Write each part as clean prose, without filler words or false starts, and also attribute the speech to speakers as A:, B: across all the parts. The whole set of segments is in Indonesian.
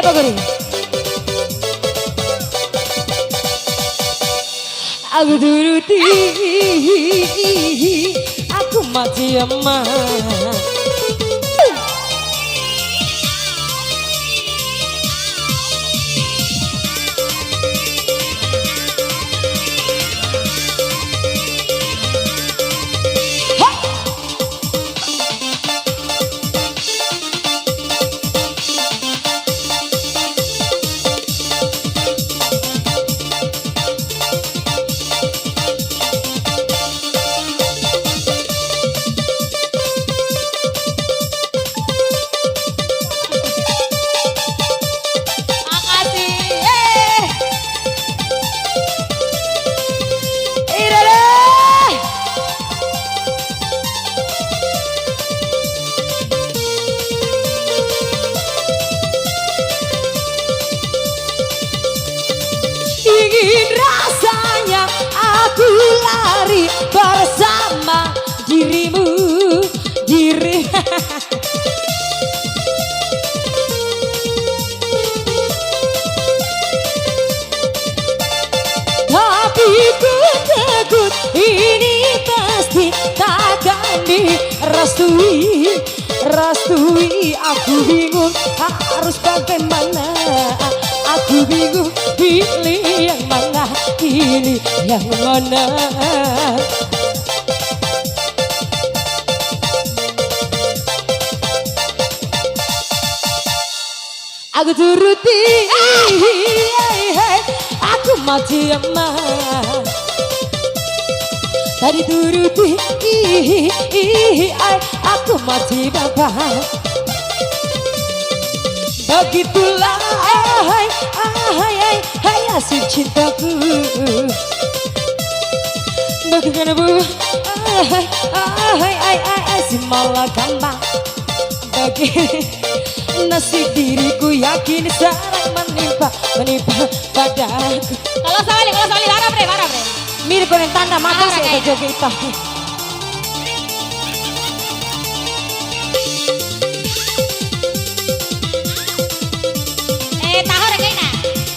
A: Pogori. Aku turuti, aku mati emak. Ingin rasanya aku lari bersama dirimu, diri. Tapi ku takut ini pasti takkan direstui, restui. Aku bingung harus bagaimana. Aku bingung pilih yang mana, pilih yang mana. Aku turuti, aku mati emak. Tadi turuti, aku mati bapak. Begitulah hai asik cintaku. Bagaimana bu? Asik malah gampang. Bagi nasib diriku yakin sekarang menimpa padaku.
B: Kalau sawali harap bre.
A: Mirip dengan tanda mata saya joget itu.
B: Tahu dah kena.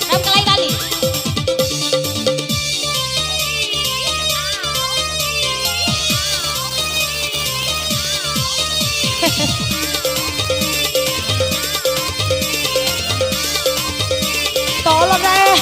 B: Ram kelai kali.
A: Tolong deh.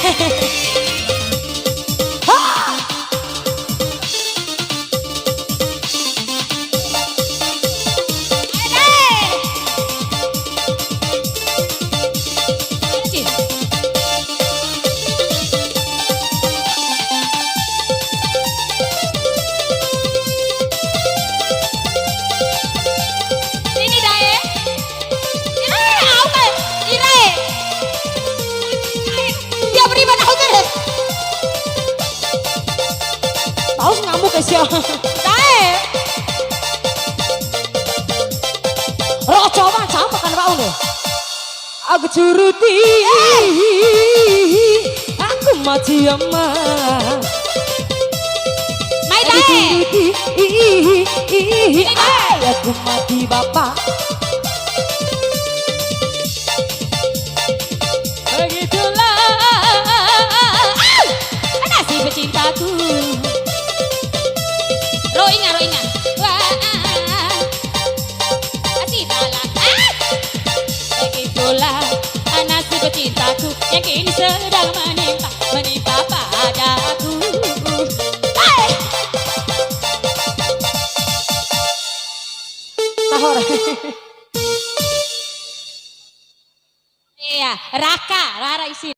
A: Tahu ngamuk ya
B: Tae.
A: Rojo macam makan bau nih. Aku turuti, aku mati emak.
B: Mai
A: Aku
B: tae.
A: turuti, aku mati bapak.
B: Begitulah nasib cintaku. Roinga. Asih malah. Begitulah nasib cintaku yang kini sedang menimpa padaku.
A: Tahor.
B: Iya, Rara isi.